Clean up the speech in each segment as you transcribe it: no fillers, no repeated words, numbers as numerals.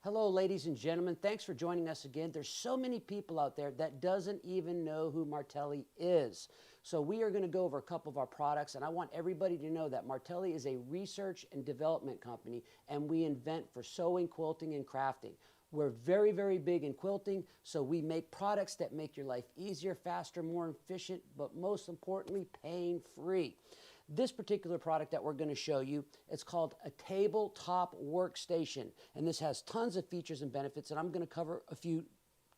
Hello, ladies and gentlemen. Thanks for joining us again. There's so many people out there that doesn't even know who Martelli is. So we are going to go over a couple of our products, and I want everybody to know that Martelli is a research and development company, and we invent for sewing, quilting, and crafting. We're very, very big in quilting, so we make products that make your life easier, faster, more efficient, but most importantly, pain-free. This particular product that we're going to show you, it's called a Tabletop Workstation, and this has tons of features and benefits, and I'm going to cover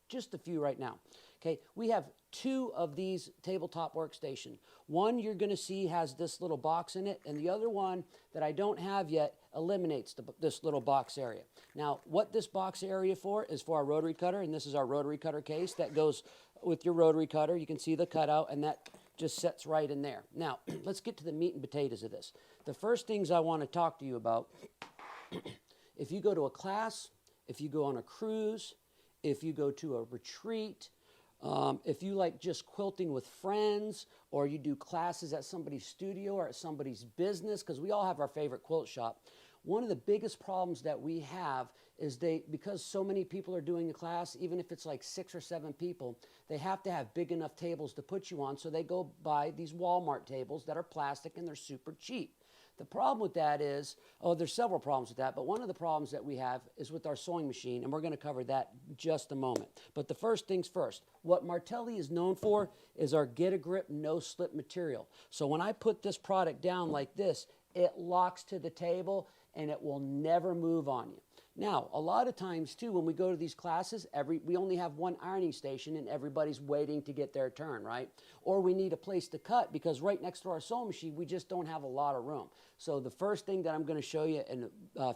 just a few right now. Okay, we have two of these Tabletop Workstation. One you're going to see has this little box in it, and the other one that I don't have yet eliminates this little box area. Now, what this box area for is for our rotary cutter, and this is our rotary cutter case that goes with your rotary cutter. You can see the cutout, and that just sets right in there. Now, let's get to the meat and potatoes of this. The first things I want to talk to you about, if you go to a class, if you go on a cruise, if you go to a retreat, if you like just quilting with friends, or you do classes at somebody's studio or at somebody's business, because we all have our favorite quilt shop. One of the biggest problems that we have is because so many people are doing a class, even if it's like 6 or 7 people, they have to have big enough tables to put you on, so they go buy these Walmart tables that are plastic and they're super cheap. The problem with that is, there's several problems with that, but one of the problems that we have is with our sewing machine, and we're going to cover that in just a moment. But the first things first, what Martelli is known for is our Get a Grip no slip material. So when I put this product down like this, it locks to the table and it will never move on you. Now, a lot of times too, when we go to these classes, we only have one ironing station and everybody's waiting to get their turn, right? Or we need a place to cut because right next to our sewing machine, we just don't have a lot of room. So the first thing that I'm going to show you in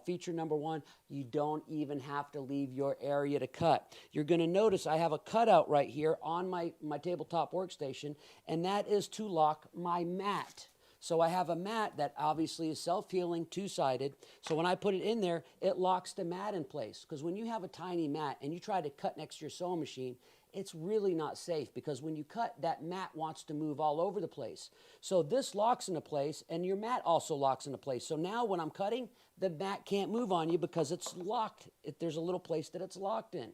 feature number 1, you don't even have to leave your area to cut. You're going to notice I have a cutout right here on my tabletop workstation, and that is to lock my mat. So I have a mat that obviously is self-healing, two-sided. So when I put it in there, it locks the mat in place. Because when you have a tiny mat and you try to cut next to your sewing machine, it's really not safe, because when you cut, that mat wants to move all over the place. So this locks into place, and your mat also locks into place. So now when I'm cutting, the mat can't move on you because it's locked. There's a little place that it's locked in.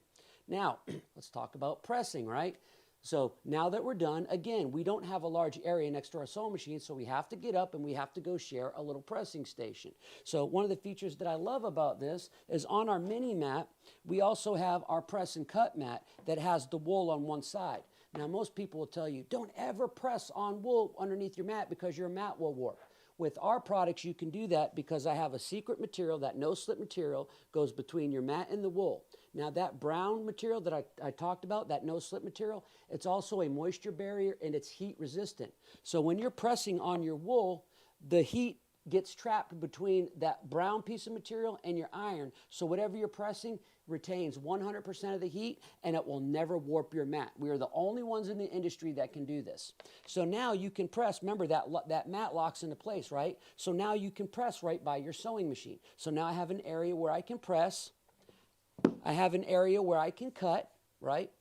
Now, let's talk about pressing, right? So now that we're done, again, we don't have a large area next to our sewing machine, so we have to get up and we have to go share a little pressing station. So one of the features that I love about this is on our mini mat, we also have our press and cut mat that has the wool on one side. Now, most people will tell you, don't ever press on wool underneath your mat because your mat will warp. With our products, you can do that because I have a secret material, that no-slip material, goes between your mat and the wool. Now, that brown material that I talked about, that no-slip material, it's also a moisture barrier and it's heat resistant. So when you're pressing on your wool, the heat gets trapped between that brown piece of material and your iron. So whatever you're pressing retains 100% of the heat, and it will never warp your mat. We are the only ones in the industry that can do this. So now you can press. Remember, that mat locks into place, right? So now you can press right by your sewing machine. So now I have an area where I can press. I have an area where I can cut, right?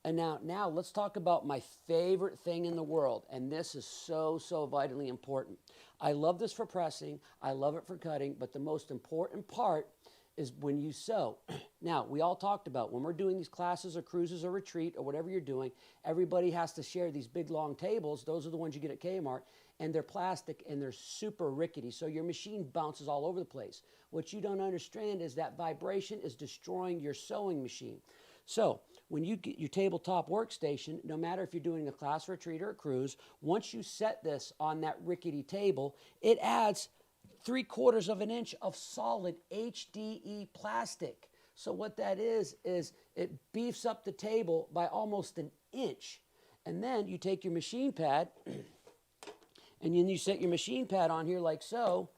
And now let's talk about my favorite thing in the world, and this is so vitally important. I love this for pressing, I love it for cutting, but the most important part is when you sew. Now, we all talked about when we're doing these classes or cruises or retreat or whatever you're doing, everybody has to share these big long tables. Those are the ones you get at Kmart, and they're plastic and they're super rickety, so your machine bounces all over the place. What you don't understand is that vibration is destroying your sewing machine. So when you get your tabletop workstation, no matter if you're doing a class, retreat, or a cruise, once you set this on that rickety table, it adds 3/4 of an inch of solid HDE plastic. So what that is it beefs up the table by almost an inch. And then you take your machine pad, and then you set your machine pad on here like so,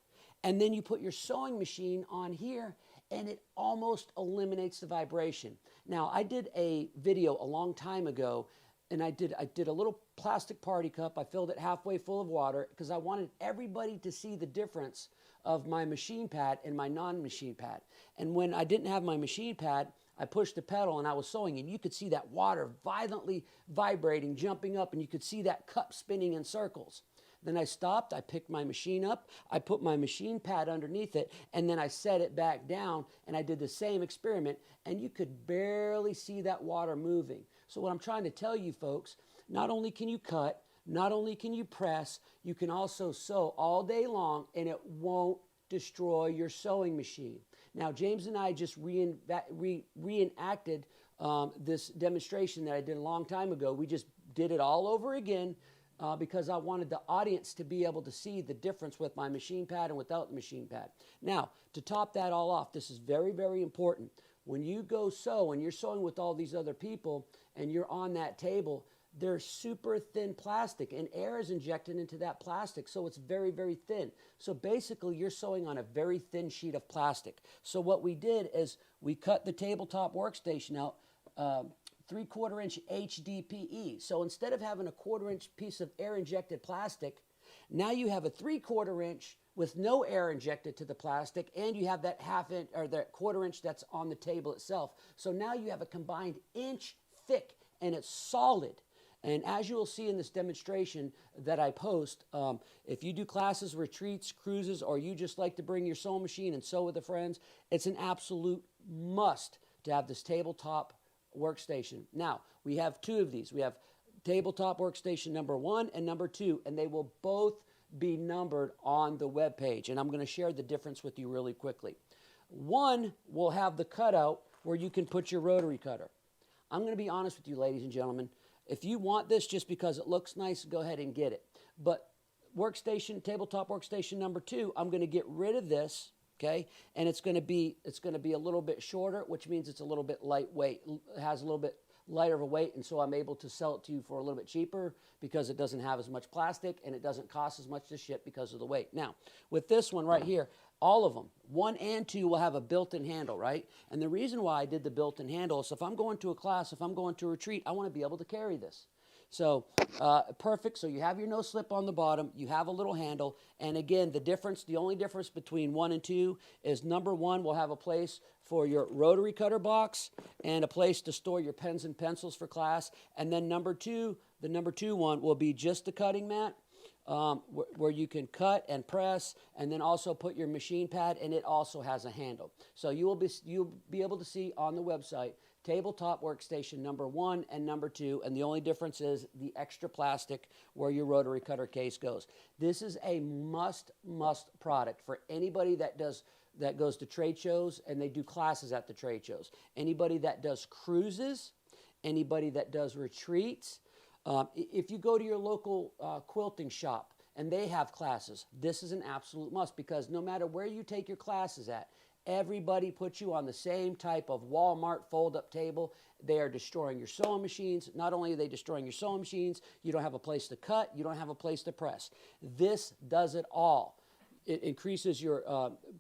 and then you put your sewing machine on here, and it almost eliminates the vibration. Now, I did a video a long time ago, and I did a little plastic party cup. I filled it halfway full of water because I wanted everybody to see the difference of my machine pad and my non-machine pad. And when I didn't have my machine pad, I pushed the pedal and I was sewing, and you could see that water violently vibrating, jumping up, and you could see that cup spinning in circles. Then I stopped, I picked my machine up, I put my machine pad underneath it, and then I set it back down, and I did the same experiment, and you could barely see that water moving. So what I'm trying to tell you folks, not only can you cut, not only can you press, you can also sew all day long, and it won't destroy your sewing machine. Now, James and I just reenacted this demonstration that I did a long time ago. We just did it all over again because I wanted the audience to be able to see the difference with my machine pad and without the machine pad. Now, to top that all off, this is very, very important. When you go sew and you're sewing with all these other people and you're on that table, they're super thin plastic, and air is injected into that plastic, so it's very, very thin. So basically, you're sewing on a very thin sheet of plastic. So what we did is we cut the tabletop workstation out 3/4 inch HDPE. So instead of having a 1/4 inch piece of air-injected plastic, now you have a 3/4 inch with no air injected to the plastic, and you have that 1/2 inch or that 1/4 inch that's on the table itself. So now you have a combined inch thick, and it's solid. And as you will see in this demonstration that I post, if you do classes, retreats, cruises, or you just like to bring your sewing machine and sew with the friends, it's an absolute must to have this tabletop workstation. Now, we have two of these. We have tabletop workstation number 1 and number 2, and they will both be numbered on the web page. And I'm going to share the difference with you really quickly. One will have the cutout where you can put your rotary cutter. I'm going to be honest with you, ladies and gentlemen. If you want this just because it looks nice, go ahead and get it. But workstation, tabletop workstation number 2, I'm going to get rid of this, okay? And it's going to be a little bit shorter, which means it's a little bit lightweight. It has a little bit lighter of a weight, and so I'm able to sell it to you for a little bit cheaper because it doesn't have as much plastic and it doesn't cost as much to ship because of the weight. Now, with this one right here, all of them, 1 and 2 will have a built-in handle, right? And the reason why I did the built-in handle is if I'm going to a class, if I'm going to a retreat, I want to be able to carry this. So perfect. So you have your no slip on the bottom. You have a little handle. And again, the only difference between 1 and 2 is number 1 will have a place for your rotary cutter box and a place to store your pens and pencils for class. And then number 2, the number 2 one will be just the cutting mat. Where you can cut and press, and then also put your machine pad, and it also has a handle. So you'll be able to see on the website tabletop workstation number 1 and number 2, and the only difference is the extra plastic where your rotary cutter case goes. This is a must product for anybody that goes to trade shows and they do classes at the trade shows. Anybody that does cruises, anybody that does retreats. If you go to your local quilting shop and they have classes, this is an absolute must because no matter where you take your classes at, everybody puts you on the same type of Walmart fold-up table. They are destroying your sewing machines. Not only are they destroying your sewing machines, you don't have a place to cut, you don't have a place to press. This does it all. It increases your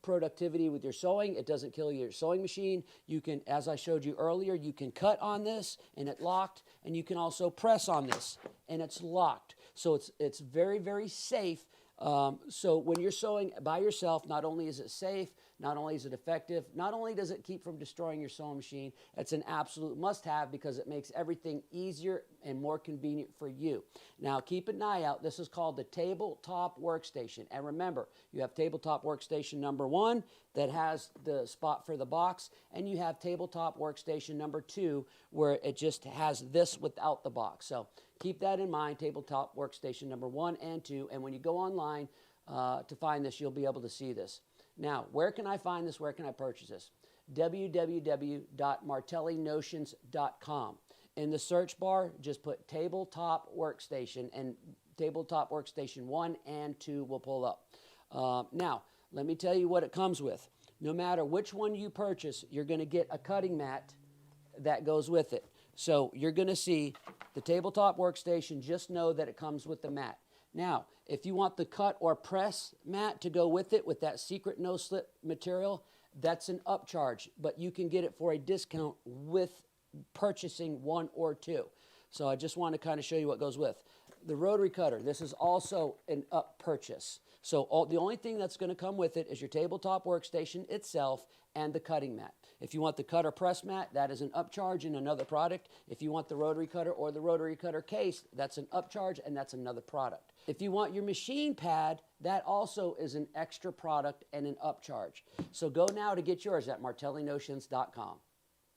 productivity with your sewing. It doesn't kill your sewing machine. You can, as I showed you earlier, you can cut on this and it's locked, and you can also press on this and it's locked. So it's very, very safe. So when you're sewing by yourself, not only is it safe, not only is it effective, not only does it keep from destroying your sewing machine, it's an absolute must-have because it makes everything easier and more convenient for you. Now, keep an eye out. This is called the Tabletop Workstation. And remember, you have Tabletop Workstation number 1 that has the spot for the box, and you have Tabletop Workstation number 2 where it just has this without the box. So keep that in mind, Tabletop Workstation number 1 and 2. And when you go online to find this, you'll be able to see this. Now, where can I find this? Where can I purchase this? www.martellinotions.com. In the search bar, just put Tabletop Workstation, and Tabletop Workstation 1 and 2 will pull up. Now, let me tell you what it comes with. No matter which one you purchase, you're going to get a cutting mat that goes with it. So you're going to see the Tabletop Workstation. Just know that it comes with the mat. Now, if you want the cut or press mat to go with it, with that secret no-slip material, that's an upcharge, but you can get it for a discount with purchasing 1 or 2. So I just want to kind of show you what goes with. The rotary cutter, this is also an up purchase. So the only thing that's going to come with it is your tabletop workstation itself and the cutting mat. If you want the cutter press mat, that is an upcharge in another product. If you want the rotary cutter or the rotary cutter case, that's an upcharge and that's another product. If you want your machine pad, that also is an extra product and an upcharge. So go now to get yours at martellinotions.com.